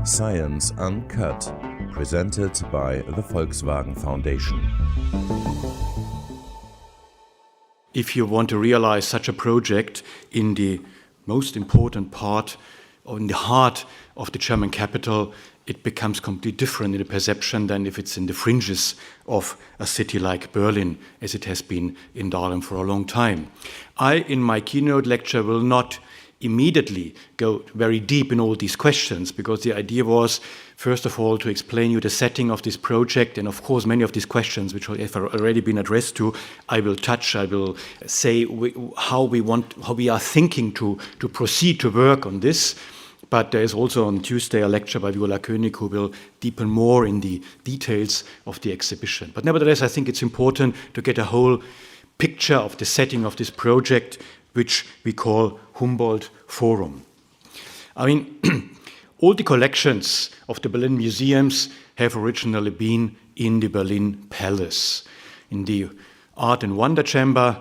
Science Uncut, presented by the Volkswagen Foundation. If you want to realize such a project in the most important part, or in the heart of the German capital, it becomes completely different in the perception than if it's in the fringes of a city like Berlin, as it has been in Dahlem for a long time. In my keynote lecture, will not immediately go very deep in all these questions, because the idea was, first of all, to explain you the setting of this project, and of course many of these questions which have already been addressed to, I will say how we are thinking to proceed to work on this. But there is also on Tuesday a lecture by Viola König who will deepen more in the details of the exhibition. But nevertheless, I think it's important to get a whole picture of the setting of this project, which we call Humboldt-Forum. I mean, all the collections of the Berlin museums have originally been in the Berlin Palace. In the Art and Wonder Chamber,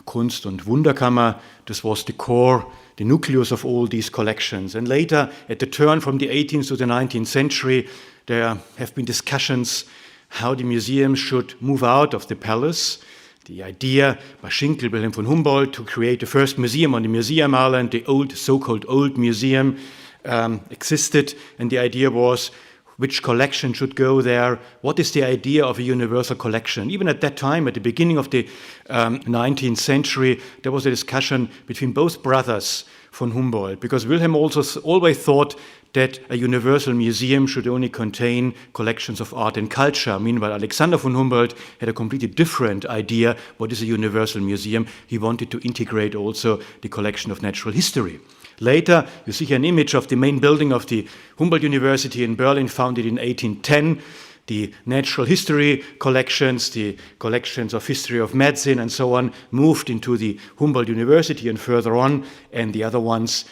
Kunst- und Wunderkammer, this was the core, the nucleus of all these collections. And later, at the turn from the 18th to the 19th century, there have been discussions how the museums should move out of the palace. The idea by Schinkel, Wilhelm von Humboldt, to create the first museum on the Museum Island, the old, so-called old museum, existed. And the idea was, which collection should go there? What is the idea of a universal collection? Even at that time, at the beginning of the 19th century, there was a discussion between both brothers von Humboldt, because Wilhelm also always thought that a universal museum should only contain collections of art and culture. Meanwhile, Alexander von Humboldt had a completely different idea what is a universal museum. He wanted to integrate also the collection of natural history. Later, you see here an image of the main building of the Humboldt University in Berlin, founded in 1810. The natural history collections, the collections of history of medicine and so on, moved into the Humboldt University and further on, and the other ones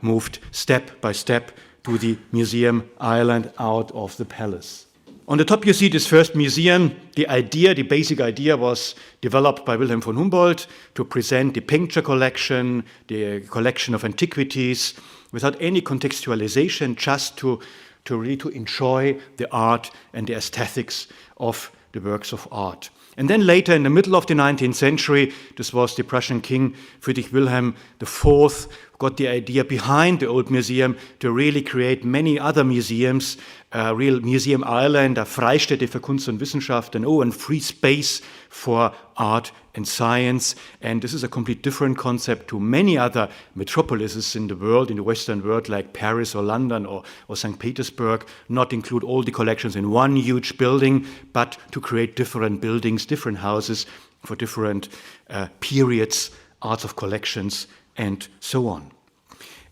moved step by step to the Museum Island out of the palace. On the top you see this first museum. The basic idea was developed by Wilhelm von Humboldt to present the picture collection, the collection of antiquities, without any contextualization, just to really enjoy the art and the aesthetics of the works of art. And then later, in the middle of the 19th century, this was the Prussian king Friedrich Wilhelm IV, got the idea behind the old museum to really create many other museums, a real museum island, a Freistätte für Kunst und Wissenschaft, and free space for art and science. And this is a complete different concept to many other metropolises in the world, in the Western world, like Paris or London or St. Petersburg, not include all the collections in one huge building, but to create different buildings, different houses for different periods, arts of collections, and so on.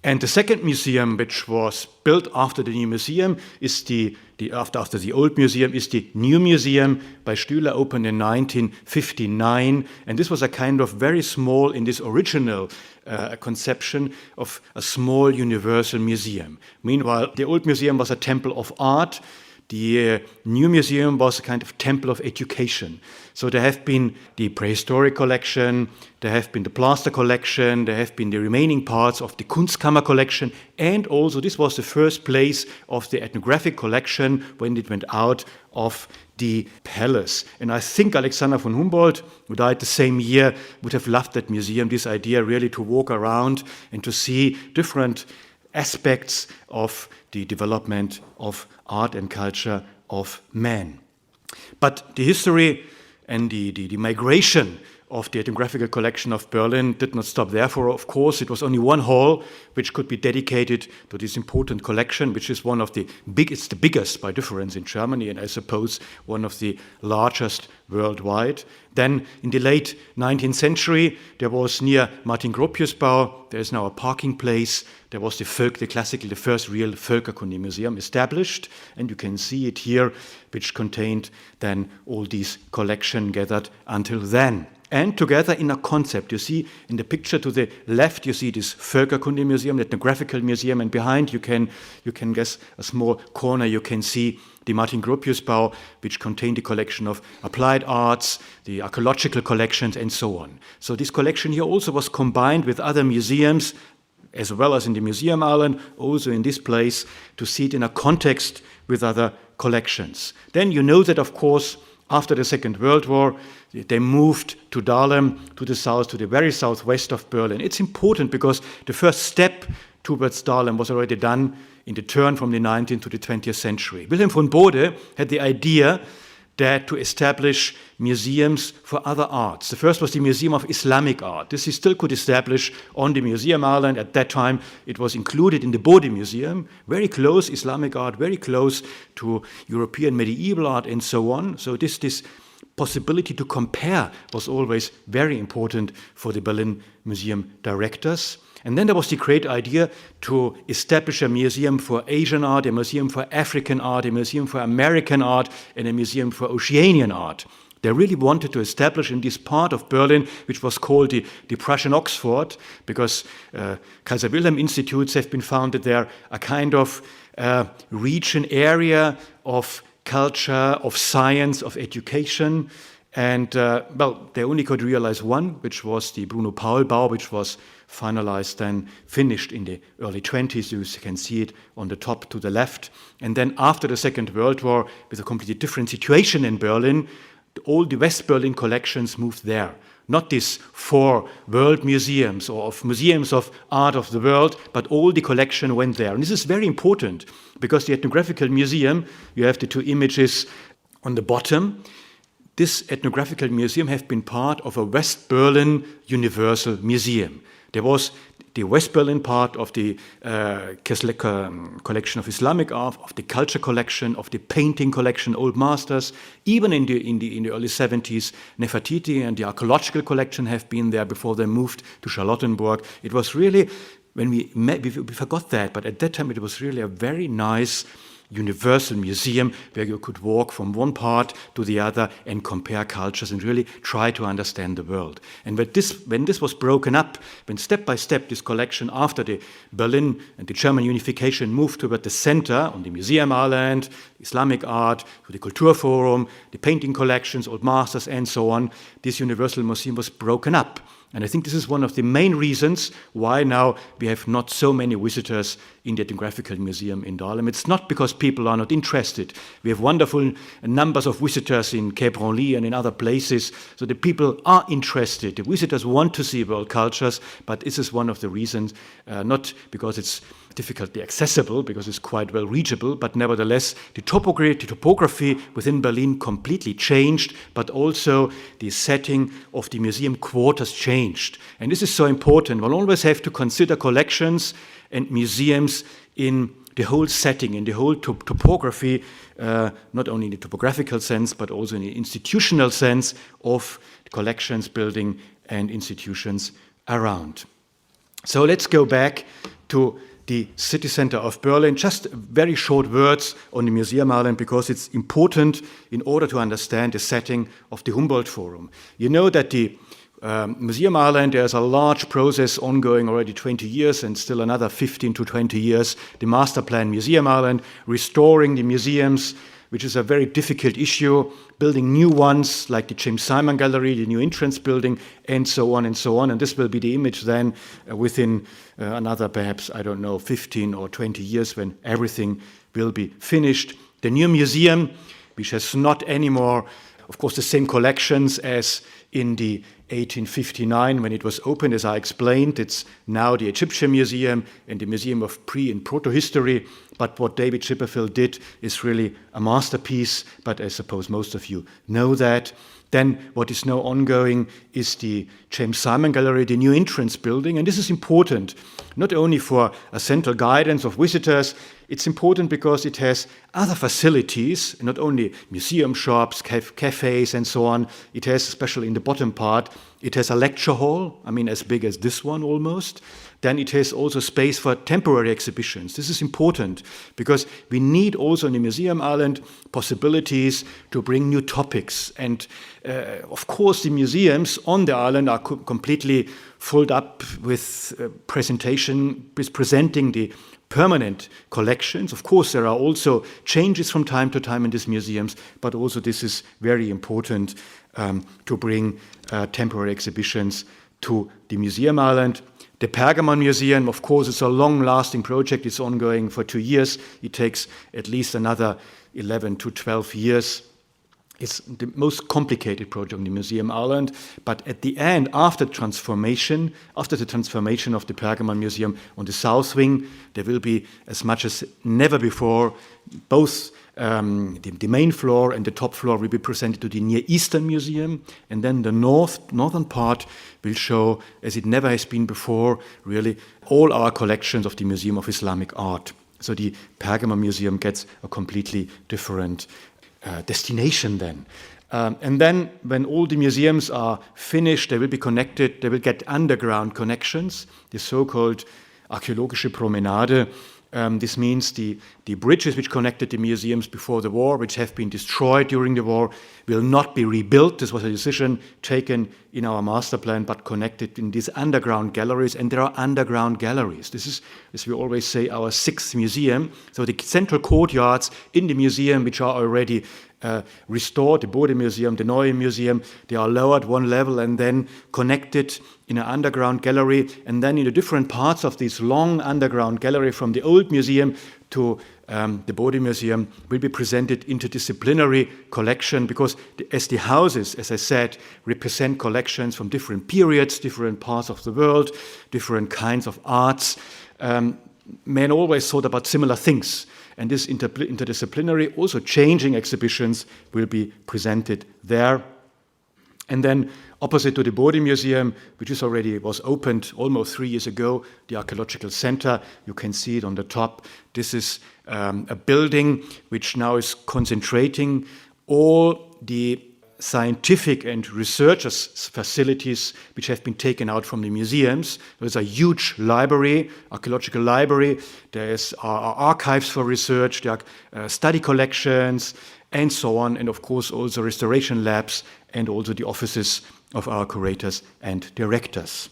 And the second museum, which was built after the new museum, is after the old museum, is the new museum by Stüler, opened in 1959. And this was a kind of very small, in this original conception of a small universal museum. Meanwhile, the old museum was a temple of art. The new museum was a kind of temple of education. So there have been the prehistoric collection, there have been the plaster collection, there have been the remaining parts of the Kunstkammer collection, and also this was the first place of the ethnographic collection when it went out of the palace. And I think Alexander von Humboldt, who died the same year, would have loved that museum, this idea really to walk around and to see different aspects of the development of art and culture of man. But the history and the migration of the ethnographical collection of Berlin did not stop. Therefore, of course, it was only one hall which could be dedicated to this important collection, which is it's the biggest by difference in Germany, and I suppose one of the largest worldwide. Then in the late 19th century, there was near Martin-Gropiusbau, there is now a parking place, there was the first real Völkerkundemuseum established, and you can see it here, which contained then all these collections gathered until then. And together in a concept, you see in the picture to the left, you see this Völkerkundemuseum, the ethnographical museum, and behind you can guess a small corner, you can see the Martin-Gropiusbau, which contained the collection of applied arts, the archaeological collections, and so on. So this collection here also was combined with other museums, as well as in the Museum Island, also in this place, to see it in a context with other collections. Then you know that, of course, after the Second World War, they moved to Dahlem, to the south, to the very southwest of Berlin. It's important because the first step towards Dahlem was already done in the turn from the 19th to the 20th century. Wilhelm von Bode had the idea that to establish museums for other arts. The first was the Museum of Islamic Art. This he still could establish on the Museum Island. At that time, it was included in the Bode Museum, very close Islamic art, very close to European medieval art and so on. So this possibility to compare was always very important for the Berlin Museum directors. And then there was the great idea to establish a museum for Asian art, a museum for African art, a museum for American art, and a museum for Oceanian art. They really wanted to establish in this part of Berlin, which was called the Prussian Oxford, because Kaiser Wilhelm Institutes have been founded there, a kind of region area of culture, of science, of education. And, they only could realize one, which was the Bruno Paul Bau, which was finalized and finished in the early 20s. You can see it on the top to the left. And then after the Second World War, with a completely different situation in Berlin, all the West Berlin collections moved there. Not these 4 world museums or of museums of art of the world, but all the collection went there. And this is very important because the Ethnographical Museum, you have the 2 images on the bottom. This Ethnographical Museum have been part of a West Berlin Universal Museum. There was the West Berlin part of the collection of Islamic art, of the culture collection, of the painting collection, Old Masters. Even in the early 70s, Nefertiti and the archaeological collection have been there before they moved to Charlottenburg. It was really, when we met, we forgot that, but at that time it was really a very nice universal museum where you could walk from one part to the other and compare cultures and really try to understand the world. And when this was broken up, when step by step this collection after the Berlin and the German unification moved toward the center on the Museum Island, Islamic art, to the Kulturforum, the painting collections, Old Masters and so on, this universal museum was broken up. And I think this is one of the main reasons why now we have not so many visitors in the Ethnographical Museum in Dahlem. It's not because people are not interested. We have wonderful numbers of visitors in Cape Renly and in other places. So the people are interested. The visitors want to see world cultures, but this is one of the reasons, not because it's difficultly accessible, because it's quite well reachable, but nevertheless, the topography within Berlin completely changed, but also the setting of the museum quarters changed. And this is so important. One always have to consider collections and museums in the whole setting, in the whole topography, not only in the topographical sense, but also in the institutional sense of collections, building, and institutions around. So let's go back to the city center of Berlin. Just very short words on the Museum Island because it's important in order to understand the setting of the Humboldt-Forum. You know that the Museum Island, there's a large process ongoing already 20 years and still another 15 to 20 years. The Master Plan Museum Island, restoring the museums, which is a very difficult issue, building new ones like the James Simon Gallery, the new entrance building, and so on and so on. And this will be the image then within another perhaps, 15 or 20 years when everything will be finished. The new museum, which has not anymore, of course, the same collections as in the 1859 when it was opened, as I explained. It's now the Egyptian Museum and the Museum of Pre- and Proto-History. But what David Chipperfield did is really a masterpiece, but I suppose most of you know that. Then what is now ongoing is the James Simon Gallery, the new entrance building. And this is important, not only for a central guidance of visitors, it's important because it has other facilities, not only museum shops, cafes, and so on. It has, especially in the bottom part, it has a lecture hall, as big as this one almost. Then it has also space for temporary exhibitions. This is important because we need also on the Museum Island possibilities to bring new topics. And of course, the museums on the island are completely filled up with presenting the permanent collections. Of course, there are also changes from time to time in these museums, but also this is very important to bring temporary exhibitions to the Museum Island. The Pergamon Museum, of course, is a long-lasting project. It's ongoing for 2 years. It takes at least another 11 to 12 years. It's the most complicated project in the Museum Ireland. But at the end, after the transformation of the Pergamon Museum on the south wing, there will be, as much as never before, both the main floor and the top floor will be presented to the Near Eastern Museum, and then the northern part will show, as it never has been before, really all our collections of the Museum of Islamic Art. So the Pergamon Museum gets a completely different destination then. And then when all the museums are finished, they will be connected, they will get underground connections, the so-called archäologische Promenade. This means the bridges which connected the museums before the war, which have been destroyed during the war, will not be rebuilt. This was a decision taken in our master plan, but connected in these underground galleries. And there are underground galleries. This is, as we always say, our sixth museum. So the central courtyards in the museum, which are already restored, the Bode Museum, the Neue Museum, they are lowered one level and then connected in an underground gallery. And then in the different parts of this long underground gallery from the old museum to the Bode Museum will be presented interdisciplinary collection, because as the houses, as I said, represent collections from different periods, different parts of the world, different kinds of arts, men always thought about similar things. And this interdisciplinary, also changing exhibitions will be presented there. And then opposite to the Bode Museum, which was opened almost 3 years ago, the Archaeological Center, you can see it on the top. This is a building which now is concentrating all the scientific and researchers' facilities which have been taken out from the museums. There's a huge library, archaeological library. There are archives for research, there are study collections, and so on. And of course, also restoration labs and also the offices of our curators and directors.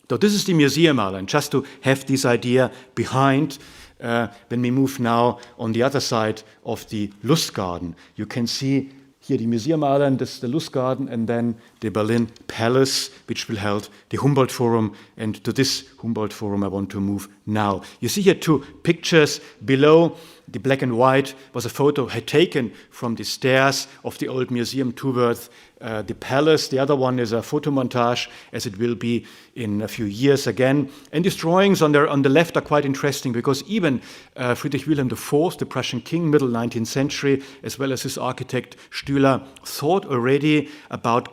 So this is the Museum Island, just to have this idea behind. When we move now on the other side of the Lustgarten, you can see here the Museum Island, this is the Lustgarten, and then the Berlin Palace, which will hold the Humboldt-Forum. And to this Humboldt-Forum I want to move now. You see here two pictures below. The black and white was a photo taken from the stairs of the old museum towards the palace. The other one is a photo montage, as it will be in a few years again. And these drawings on the left are quite interesting, because even Friedrich Wilhelm IV, the Prussian king, middle 19th century, as well as his architect Stüler, thought already about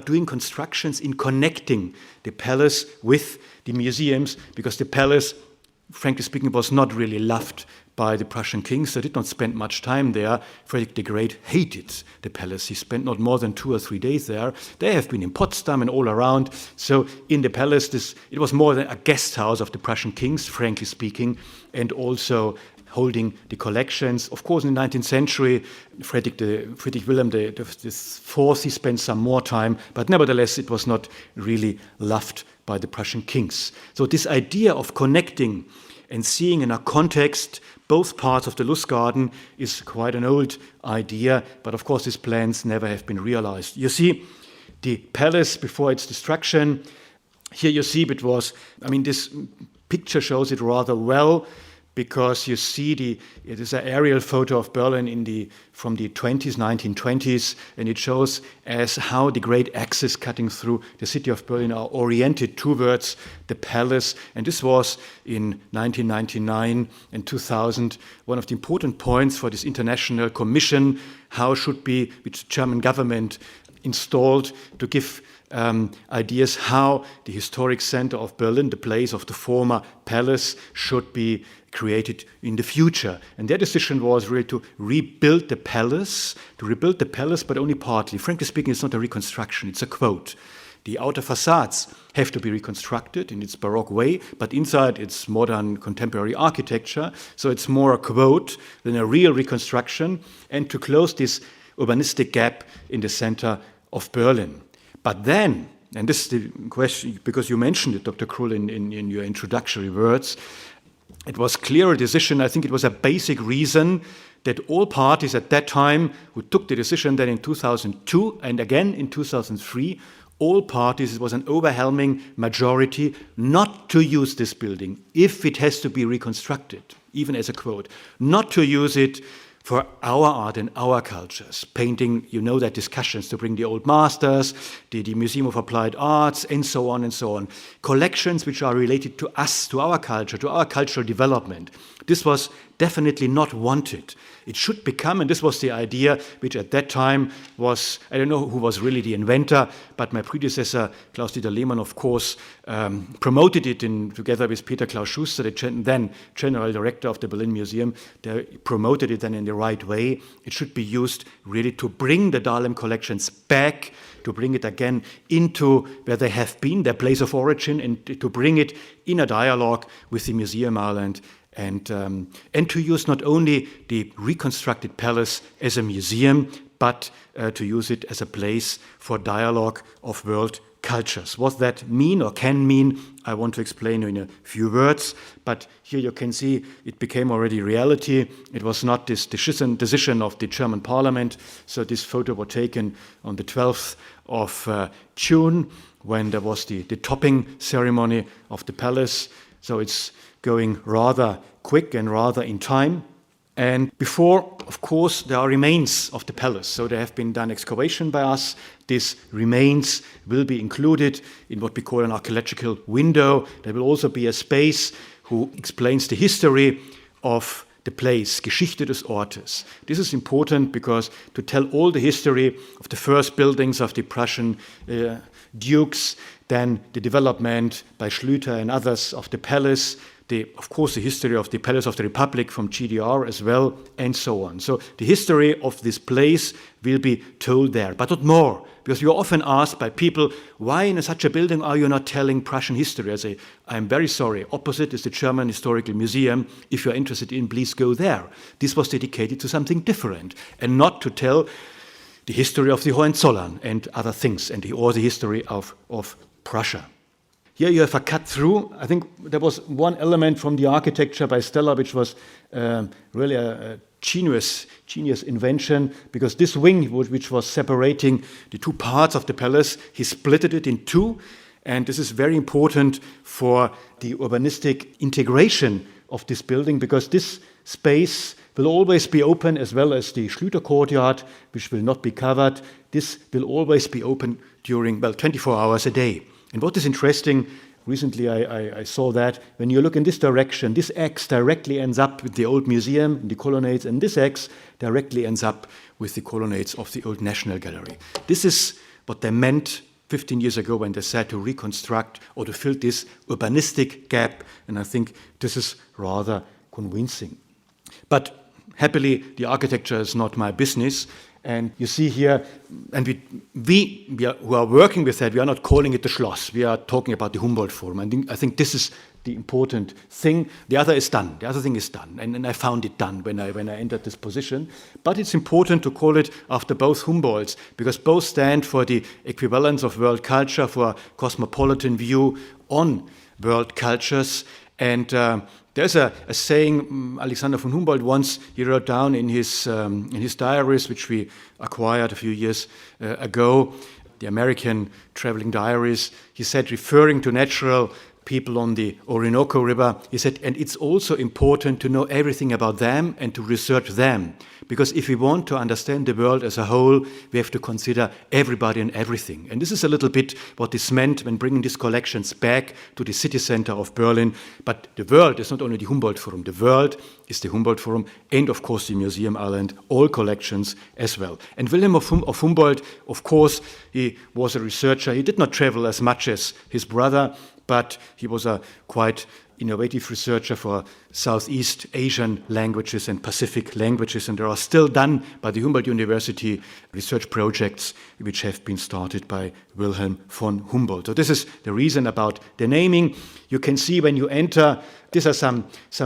doing constructions in connecting the palace with the museums, because the palace, frankly speaking, was not really loved by the Prussian kings. They did not spend much time there. Frederick the Great hated the palace. He spent not more than 2 or 3 days there. They have been in Potsdam and all around. So in the palace, it was more than a guest house of the Prussian kings, frankly speaking, and also holding the collections. Of course, in the 19th century, Friedrich Wilhelm IV, he spent some more time, but nevertheless, it was not really loved by the Prussian kings. So this idea of connecting and seeing in a context both parts of the Lustgarten is quite an old idea, but of course these plans never have been realized. You see the palace before its destruction. Here you see this picture shows it rather well, because you see it is an aerial photo of Berlin from the 1920s, and it shows as how the great axes cutting through the city of Berlin are oriented towards the palace. And this was in 1999 and 2000 one of the important points for this international commission, which the German government installed to give ideas how the historic center of Berlin, the place of the former palace, should be created in the future. And their decision was really to rebuild the palace, but only partly. Frankly speaking, it's not a reconstruction, it's a quote. The outer facades have to be reconstructed in its Baroque way, but inside it's modern contemporary architecture, so it's more a quote than a real reconstruction, and to close this urbanistic gap in the center of Berlin. But then, and this is the question, because you mentioned it, Dr. Krull, in your introductory words, it was clear a decision. I think it was a basic reason that all parties at that time who took the decision then in 2002 and again in 2003, all parties, it was an overwhelming majority not to use this building if it has to be reconstructed, even as a quote, not to use it for our art and our cultures. Painting, you know that discussions to bring the old masters, the Museum of Applied Arts, and so on and so on. Collections which are related to us, to our culture, to our cultural development. This was definitely not wanted. It should become, and this was the idea which at that time was, I don't know who was really the inventor, but my predecessor, Klaus-Dieter Lehmann, of course, promoted it together with Peter Klaus Schuster, the then general director of the Berlin Museum. They promoted it then in the right way. It should be used really to bring the Dahlem collections back, to bring it again into where they have been, their place of origin, and to bring it in a dialogue with the Museum Ireland, and to use not only the reconstructed palace as a museum, but to use it as a place for dialogue of world cultures. What that mean or can mean, I want to explain in a few words, but here you can see it became already reality. It was not this decision of the German parliament, so this photo was taken on the 12th of June, when there was the topping ceremony of the palace, so it's going rather quick and rather in time. And before, of course, there are remains of the palace. So there have been done excavation by us. These remains will be included in what we call an archaeological window. There will also be a space who explains the history of the place, Geschichte des Ortes. This is important because to tell all the history of the first buildings of the Prussian dukes, then the development by Schlüter and others of the palace, of course, the history of the Palace of the Republic from GDR as well, and so on. So the history of this place will be told there, but not more, because you're often asked by people, why in such a building are you not telling Prussian history? I say, I'm very sorry. Opposite is the German Historical Museum. If you're interested in, please go there. This was dedicated to something different, and not to tell the history of the Hohenzollern and other things, or the history of Prussia. Here you have a cut through. I think there was one element from the architecture by Stella which was really a genius invention, because this wing which was separating the two parts of the palace, he split it in two, and this is very important for the urbanistic integration of this building, because this space will always be open, as well as the Schlüter courtyard, which will not be covered. This will always be open during, 24 hours a day. And what is interesting, recently I saw that when you look in this direction, this X directly ends up with the old museum, the colonnades, and this X directly ends up with the colonnades of the old National Gallery. This is what they meant 15 years ago when they said to reconstruct or to fill this urbanistic gap, and I think this is rather convincing. But happily, the architecture is not my business. And you see here, and we who are working with that, we are not calling it the Schloss. We are talking about the Humboldt-Forum. I think this is the important thing. The other is done. The other thing is done. And I found it done when I entered this position. But it's important to call it after both Humboldts, because both stand for the equivalence of world culture, for a cosmopolitan view on world cultures. And there's a saying Alexander von Humboldt once he wrote down in his diaries, which we acquired a few years ago, the American traveling diaries. He said, referring to natural people on the Orinoco River, he said, and it's also important to know everything about them and to research them. Because if we want to understand the world as a whole, we have to consider everybody and everything. And this is a little bit what this meant when bringing these collections back to the city center of Berlin. But the world is not only the Humboldt-Forum. The world is the Humboldt-Forum and, of course, the Museum Island, all collections as well. And Wilhelm of Humboldt, of course, he was a researcher. He did not travel as much as his brother, but he was a quite innovative researcher for Southeast Asian languages and Pacific languages, and there are still done by the Humboldt University research projects which have been started by Wilhelm von Humboldt. So this is the reason about the naming. You can see when you enter, these are some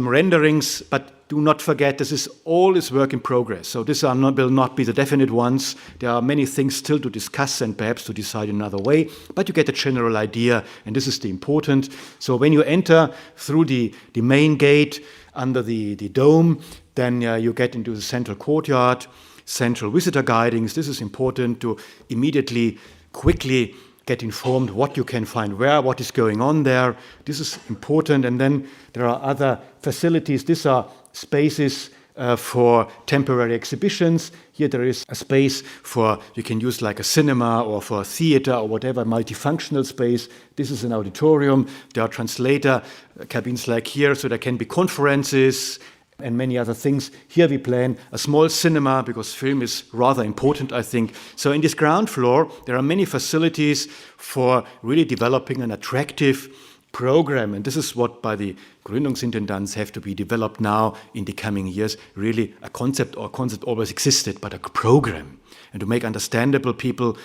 renderings, but do not forget, this is all is work in progress. So these will not be the definite ones. There are many things still to discuss and perhaps to decide another way, but you get a general idea, and this is the important. So when you enter through the main gate under the dome, then you get into the central courtyard, central visitor guidings. This is important to immediately, quickly get informed what you can find where, what is going on there. This is important. And then there are other facilities. These are spaces for temporary exhibitions. Here there is a space for, you can use like a cinema or for a theater or whatever, multifunctional space. This is an auditorium. There are translator cabins like here, so there can be conferences and many other things. Here we plan a small cinema because film is rather important, I think. So in this ground floor, there are many facilities for really developing an attractive program. And this is what by the Gründungsintendanz have to be developed now in the coming years. Really a concept always existed, but a program. And to make understandable people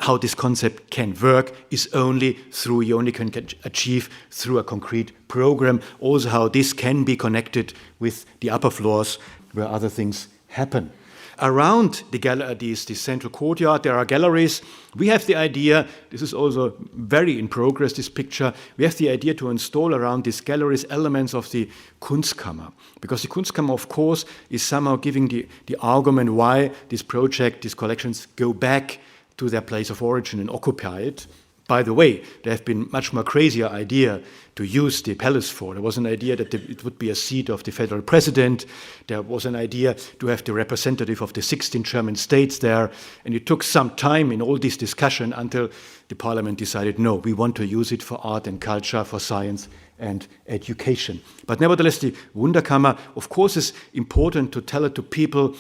how this concept can work is you only can achieve through a concrete program. Also how this can be connected with the upper floors where other things happen. Around this central courtyard, there are galleries. We have the idea, this is also very in progress, this picture, we have the idea to install around these galleries elements of the Kunstkammer. Because the Kunstkammer, of course, is somehow giving the argument why this project, these collections go back to their place of origin and occupy it. By the way, there have been much more crazier idea to use the palace for. There was an idea that it would be a seat of the federal president. There was an idea to have the representative of the 16 German states there. And it took some time in all this discussion until the parliament decided, no, we want to use it for art and culture, for science and education. But nevertheless, the Wunderkammer, of course, is important to tell it to people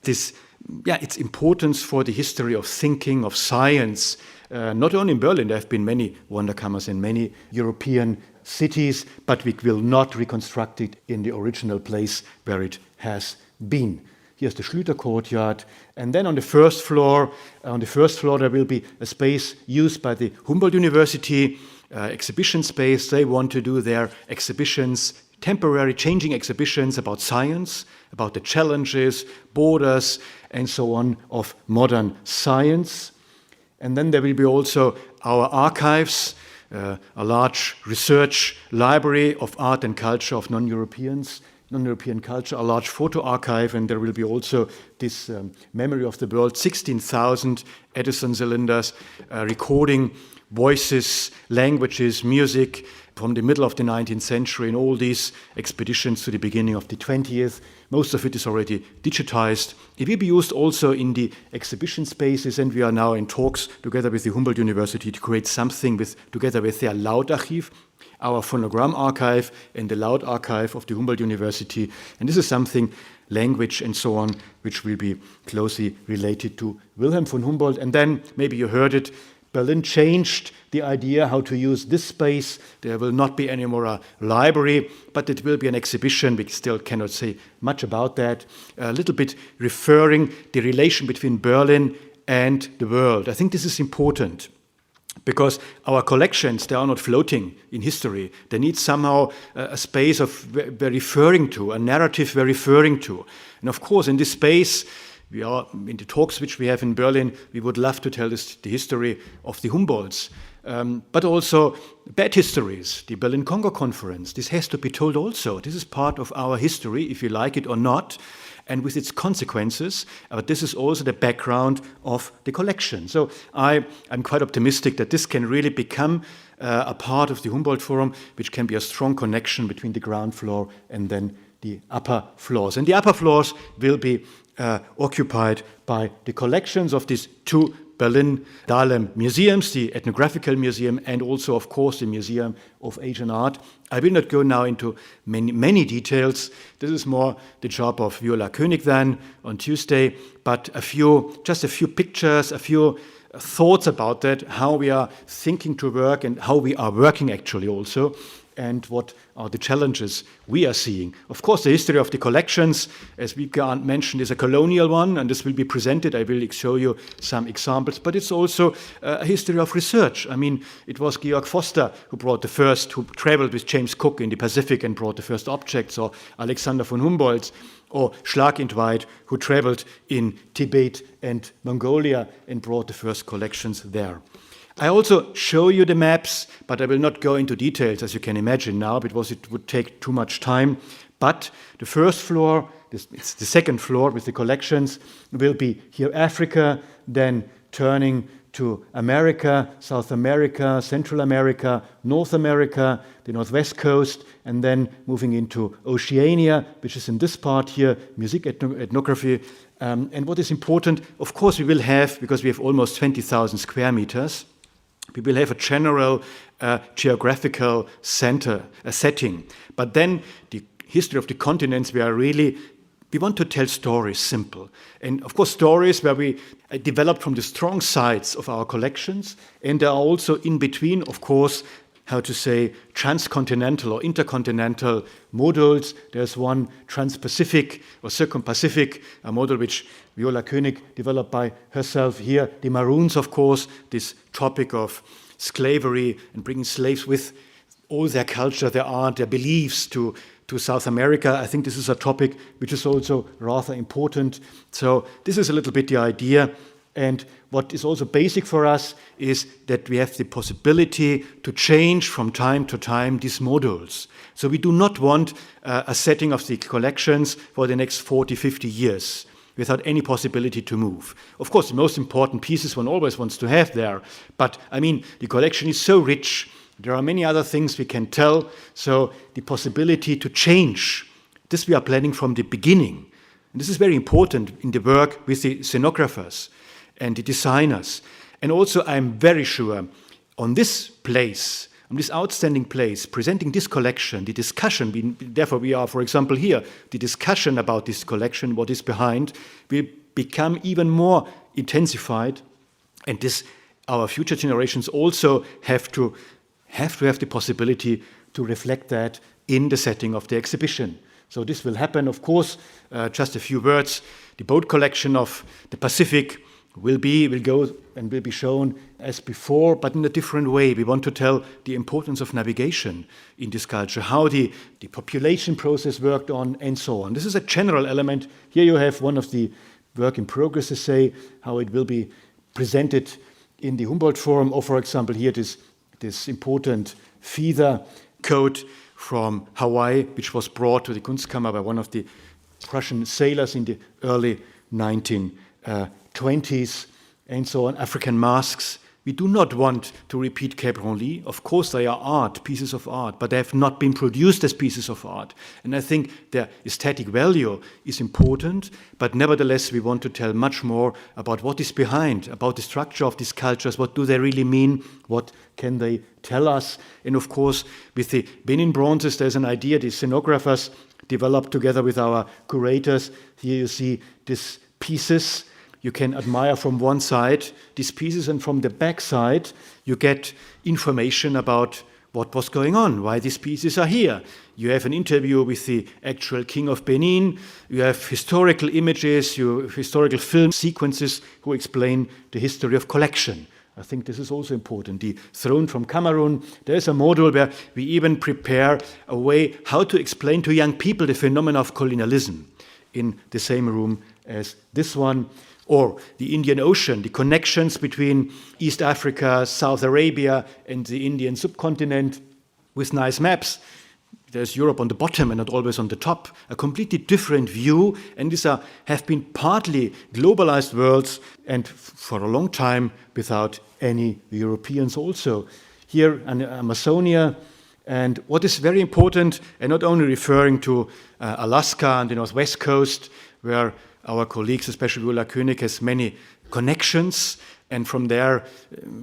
its importance for the history of thinking, of science. Not only in Berlin, there have been many Wunderkammers in many European cities, but we will not reconstruct it in the original place where it has been. Here's the Schlüter courtyard. And then on the first floor there will be a space used by the Humboldt University, exhibition space. They want to do their exhibitions, temporary changing exhibitions about science, about the challenges, borders, and so on of modern science. And then there will be also our archives, a large research library of art and culture of non-European culture, a large photo archive, and there will be also this Memory of the World, 16,000 Edison cylinders recording voices, languages, music from the middle of the 19th century and all these expeditions to the beginning of the 20th. Most of it is already digitized. It will be used also in the exhibition spaces, and we are now in talks together with the Humboldt University to create something together with their Lautarchiv, our phonogram archive and the Laut archive of the Humboldt University. And this is something, language and so on, which will be closely related to Wilhelm von Humboldt. And then, maybe you heard it, Berlin changed the idea how to use this space. There will not be anymore a library, but it will be an exhibition. We still cannot say much about that. A little bit referring the relation between Berlin and the world. I think this is important because our collections, they are not floating in history. They need somehow a space we're referring to, a narrative we're referring to. And of course, in this space, we are in the talks which we have in Berlin, we would love to tell the history of the Humboldts, but also bad histories, the Berlin-Congo Conference. This has to be told also. This is part of our history, if you like it or not, and with its consequences. But this is also the background of the collection. So I'm quite optimistic that this can really become a part of the Humboldt-Forum, which can be a strong connection between the ground floor and then the upper floors. And the upper floors will be occupied by the collections of these two Berlin Dahlem museums, the Ethnographical Museum and also, of course, the Museum of Asian Art. I will not go now into many details. This is more the job of Viola König then on Tuesday, but just a few pictures, a few thoughts about that, how we are thinking to work and how we are working actually also, and what are the challenges we are seeing. Of course, the history of the collections, as Wiebke mentioned, is a colonial one, and this will be presented. I will show you some examples, but it's also a history of research. I mean, it was Georg Foster who traveled with James Cook in the Pacific and brought the first objects, or Alexander von Humboldt, or Schlagintweit, who traveled in Tibet and Mongolia and brought the first collections there. I also show you the maps, but I will not go into details, as you can imagine now, because it would take too much time. But the first floor, it's the second floor with the collections, will be here Africa, then turning to America, South America, Central America, North America, the Northwest Coast, and then moving into Oceania, which is in this part here, music ethnography. And what is important, of course, we will have, because we have almost 20,000 square meters, we will have a general geographical setting. But then the history of the continents, we want to tell stories simple. And of course, stories where we developed from the strong sides of our collections. And there are also in between, of course, transcontinental or intercontinental modules. There's one trans-Pacific or circum-Pacific, a model which Viola König developed by herself here. The Maroons, of course, this topic of slavery and bringing slaves with all their culture, their art, their beliefs to South America. I think this is a topic which is also rather important. So this is a little bit the idea. And what is also basic for us is that we have the possibility to change from time to time these modules. So we do not want a setting of the collections for the next 40, 50 years without any possibility to move. Of course, the most important pieces one always wants to have there. But, I mean, the collection is so rich. There are many other things we can tell. So the possibility to change, this we are planning from the beginning. And this is very important in the work with the scenographers and the designers. And also, I'm very sure on this place, on this outstanding place, presenting this collection, the discussion, therefore we are, for example, here, the discussion about this collection, what is behind, will become even more intensified. And this, our future generations also have to have the possibility to reflect that in the setting of the exhibition. So this will happen, of course. Just a few words. The boat collection of the Pacific will go and will be shown as before, but in a different way. We want to tell the importance of navigation in this culture, how the population process worked on, and so on. This is a general element. Here you have one of the work in progress, say, how it will be presented in the Humboldt-Forum, or for example, here this important feather coat from Hawaii, which was brought to the Kunstkammer by one of the Prussian sailors in the early 1920s, and so on. African masks. We do not want to repeat Cape Branly. Of course, they are art, pieces of art, but they have not been produced as pieces of art. And I think their aesthetic value is important, but nevertheless, we want to tell much more about what is behind, about the structure of these cultures, what do they really mean, what can they tell us. And of course, with the Benin bronzes, there's an idea the scenographers developed together with our curators. Here you see these pieces. You can admire from one side these pieces, and from the back side, you get information about what was going on, why these pieces are here. You have an interview with the actual king of Benin. You have historical images, historical film sequences who explain the history of collection. I think this is also important. The throne from Cameroon, there is a module where we even prepare a way how to explain to young people the phenomena of colonialism in the same room as this one. Or the Indian Ocean, the connections between East Africa, South Arabia, and the Indian subcontinent with nice maps. There's Europe on the bottom and not always on the top. A completely different view. And these have been partly globalized worlds, and for a long time without any Europeans also. Here in Amazonia. And what is very important, and not only referring to Alaska and the Northwest Coast, where our colleagues, especially Viola König, has many connections, and from there,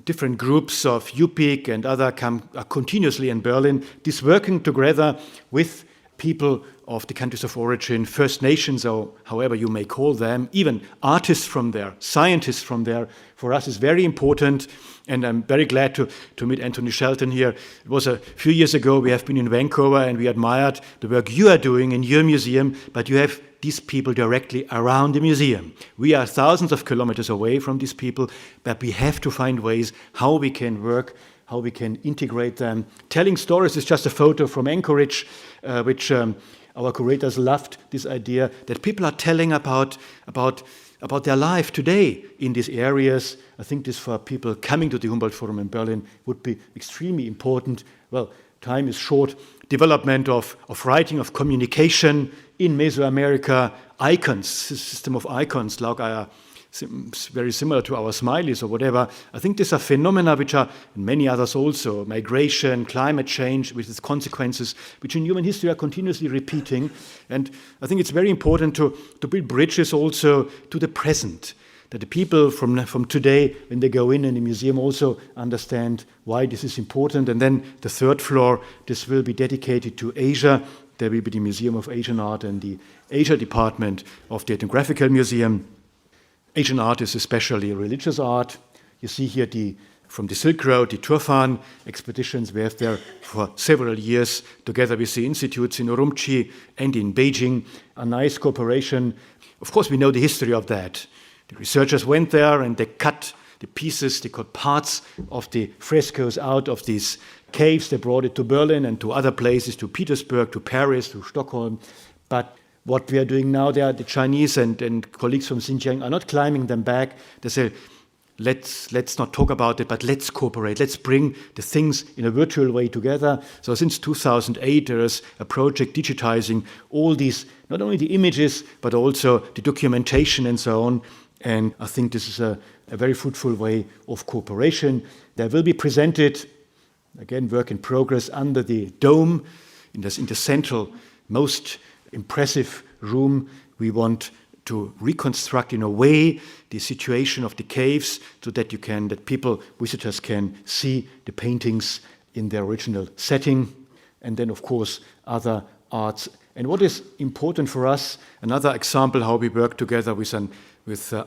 different groups of UPIC and other are continuously in Berlin, this working together with people of the countries of origin, First Nations, or however you may call them, even artists from there, scientists from there, for us is very important. And I'm very glad to meet Anthony Shelton here. It was a few years ago. We have been in Vancouver, and we admired the work you are doing in your museum, but you have these people directly around the museum. We are thousands of kilometers away from these people, but we have to find ways how we can work, how we can integrate them. Telling stories is just a photo from Anchorage, which our curators loved, this idea that people are telling about their life today in these areas. I think this, for people coming to the Humboldt-Forum in Berlin, would be extremely important. Well, time is short. Development of writing, of communication in Mesoamerica, icons, system of icons, like our very similar to our smileys or whatever. I think these are phenomena which are, and many others also, migration, climate change with its consequences, which in human history are continuously repeating. And I think it's very important to build bridges also to the present, that the people from today, when they go in the museum, also understand why this is important. And then the third floor, this will be dedicated to Asia. There will be the Museum of Asian Art and the Asia department of the Ethnographical Museum. Asian art is especially religious art. You see here from the Silk Road, the Turfan expeditions. We have there for several years, together with the institutes in Urumqi and in Beijing, a nice cooperation. Of course, we know the history of that. The researchers went there and they cut the pieces, they cut parts of the frescoes out of these caves. They brought it to Berlin and to other places, to Petersburg, to Paris, to Stockholm. But what we are doing now, there, the Chinese and colleagues from Xinjiang are not climbing them back. They say, let's not talk about it, but let's cooperate. Let's bring the things in a virtual way together. So since 2008, there is a project digitizing all these, not only the images, but also the documentation and so on. And I think this is a very fruitful way of cooperation. There will be presented, again, work in progress, under the dome, in the central, most impressive room. We want to reconstruct in a way the situation of the caves so that visitors can see the paintings in their original setting. And then, of course, other arts. And what is important for us, another example how we work together with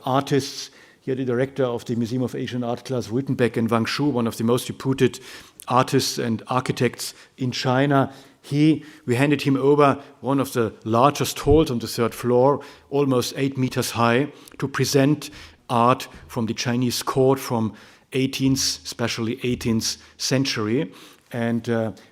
artists. Here the director of the Museum of Asian Art, Klaus Rüthenbeck, and Wang Shu, one of the most reputed artists and architects in China. We handed him over one of the largest halls on the third floor, almost 8 meters high, to present art from the Chinese court from 18th, especially 18th century. And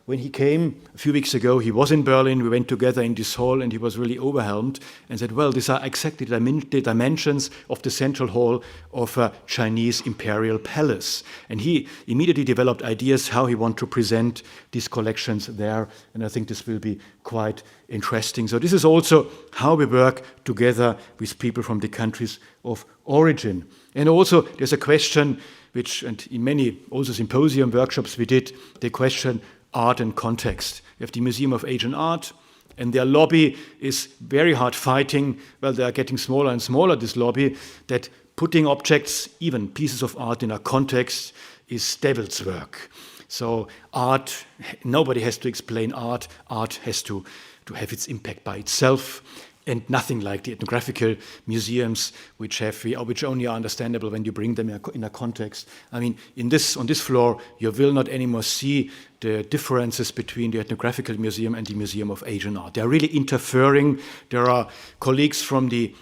when he came a few weeks ago, he was in Berlin. We went together in this hall, and he was really overwhelmed and said, well, these are exactly the dimensions of the central hall of a Chinese imperial palace. And he immediately developed ideas how he wants to present these collections there. And I think this will be quite interesting. So this is also how we work together with people from the countries of origin. And also there's a question and in many also symposium workshops we did, they question art and context. You have the Museum of Asian Art, and their lobby is very hard fighting. Well, they are getting smaller and smaller, this lobby, that putting objects, even pieces of art, in a context is devil's work. So art, nobody has to explain art. Art has to have its impact by itself. And nothing like the ethnographical museums, which only are understandable when you bring them in a context. I mean, on this floor, you will not anymore see the differences between the Ethnographical Museum and the Museum of Asian Art. They are really interfering. There are colleagues from the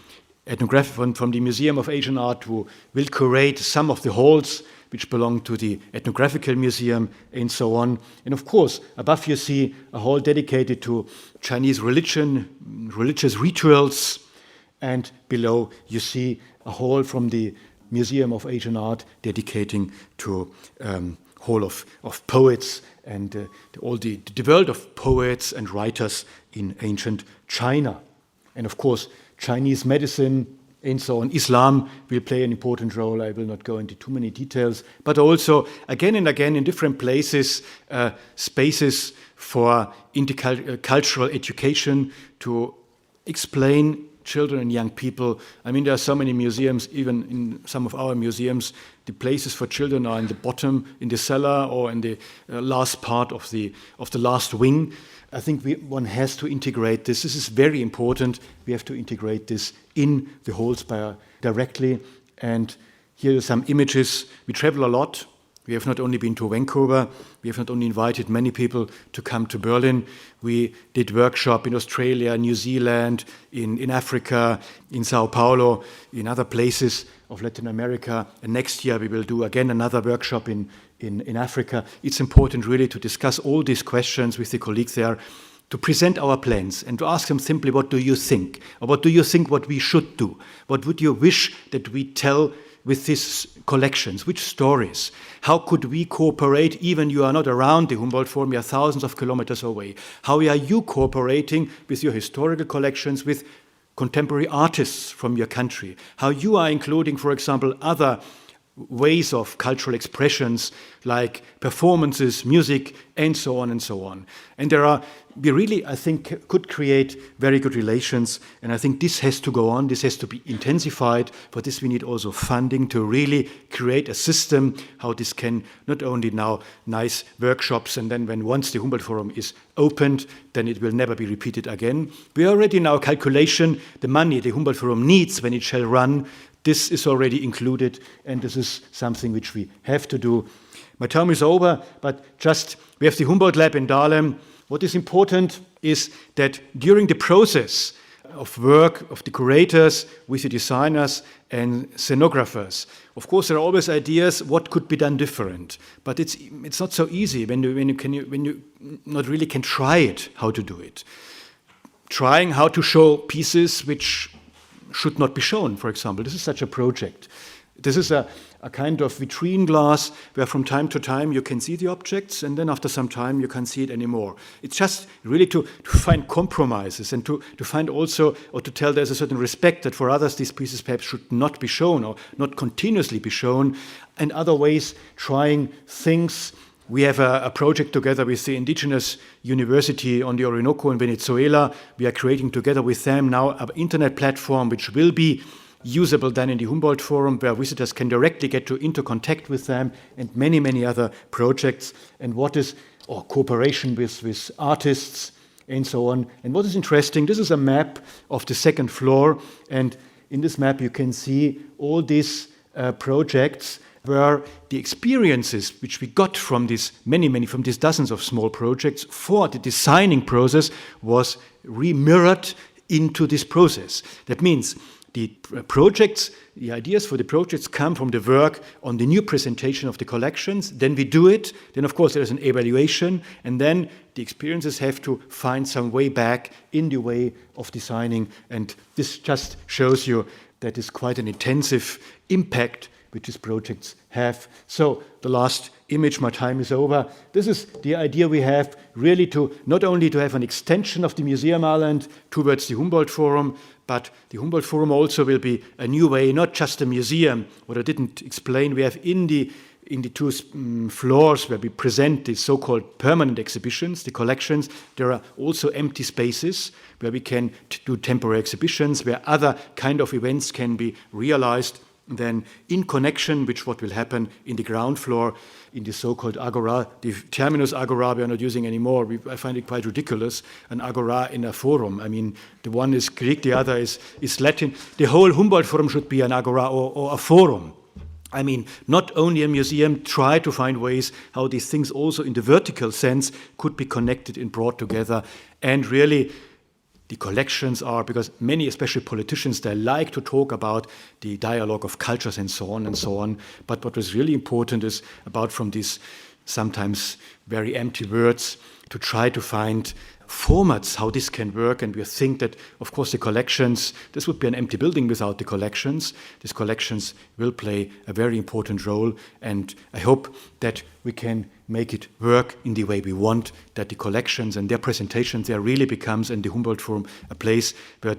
Museum of Asian Art who will curate some of the halls which belong to the Ethnographical Museum, and so on. And of course, above you see a hall dedicated to Chinese religion, religious rituals, and below you see a hall from the Museum of Asian Art dedicating to hall of poets and all the world of poets and writers in ancient China. And of course, Chinese medicine, and so on. Islam will play an important role. I will not go into too many details, but also again and again in different places, spaces for intercultural education to explain children and young people. I mean, there are so many museums, even in some of our museums, the places for children are in the bottom, in the cellar, or in the last part of the last wing. I think one has to integrate this. This is very important. We have to integrate this in the halls directly. And here are some images. We travel a lot. We have not only been to Vancouver, we have not only invited many people to come to Berlin, we did workshop in Australia, New Zealand, in Africa, in Sao Paulo, in other places of Latin America. And next year we will do again another workshop in Africa. It's important really to discuss all these questions with the colleagues there, to present our plans and to ask them simply, what do you think? Or what do you think what we should do? What would you wish that we tell with these collections? Which stories? How could we cooperate? Even you are not around the Humboldt-Forum, you are thousands of kilometers away. How are you cooperating with your historical collections, with contemporary artists from your country, how you are including, for example, other ways of cultural expressions like performances, music, and so on and so on. And we really, I think, could create very good relations. And I think this has to go on. This has to be intensified. For this, we need also funding to really create a system how this can not only now nice workshops, and then once the Humboldt-Forum is opened, then it will never be repeated again. We already now calculation the money the Humboldt-Forum needs when it shall run. This is already included, and this is something which we have to do. My time is over, but we have the Humboldt Lab in Dahlem. What is important is that during the process of work of the curators with the designers and scenographers, of course, there are always ideas what could be done different, but it's not so easy when you not really can try it, how to do it. Trying how to show pieces which should not be shown, for example. This is such a project. This is a kind of vitrine glass where from time to time you can see the objects, and then after some time you can't see it anymore. It's just really to find compromises and to find also, or to tell there's a certain respect that for others these pieces perhaps should not be shown or not continuously be shown, and other ways trying things. We have a project together with the Indigenous University on the Orinoco in Venezuela. We are creating together with them now an internet platform which will be usable then in the Humboldt-Forum, where visitors can directly get into contact with them, and many, many other projects, and cooperation with artists and so on. And what is interesting, this is a map of the second floor, and in this map you can see all these projects where the experiences which we got from these from these dozens of small projects for the designing process was remirrored into this process. That means the ideas for the projects come from the work on the new presentation of the collections. Then we do it. Then, of course, there is an evaluation. And then the experiences have to find some way back in the way of designing. And this just shows you that is quite an intensive impact which these projects have. So the last image, my time is over. This is the idea we have, really to not only to have an extension of the museum island towards the Humboldt-Forum, but the Humboldt-Forum also will be a new way, not just a museum. What I didn't explain, we have in the two floors where we present the so-called permanent exhibitions, the collections, there are also empty spaces where we can do temporary exhibitions, where other kind of events can be realized. Then in connection with what will happen in the ground floor, in the so-called agora, the terminus agora we are not using anymore. I find it quite ridiculous, an agora in a forum. I mean, the one is Greek, the other is Latin. The whole Humboldt-Forum should be an agora or a forum. I mean, not only a museum, try to find ways how these things also in the vertical sense could be connected and brought together. And really, the collections are, because many, especially politicians, they like to talk about the dialogue of cultures and so on and so on. But what was really important is about from these sometimes very empty words to try to find formats, how this can work. And we think that, of course, the collections, this would be an empty building without the collections. These collections will play a very important role. And I hope that we can make it work in the way we want, that the collections and their presentations, there really becomes in the Humboldt-Forum a place where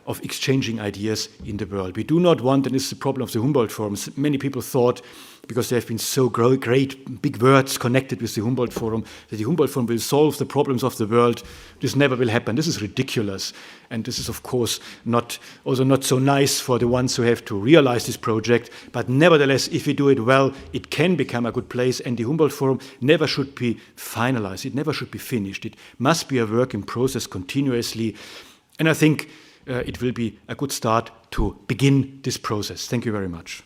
of exchanging ideas in the world. We do not want, and this is the problem of the Humboldt-Forum, many people thought, because there have been so great big words connected with the Humboldt-Forum, that the Humboldt-Forum will solve the problems of the world. This never will happen. This is ridiculous. And this is, of course, not so nice for the ones who have to realize this project. But nevertheless, if we do it well, it can become a good place. And the Humboldt-Forum never should be finalized. It never should be finished. It must be a work in process continuously. And I think it will be a good start to begin this process. Thank you very much.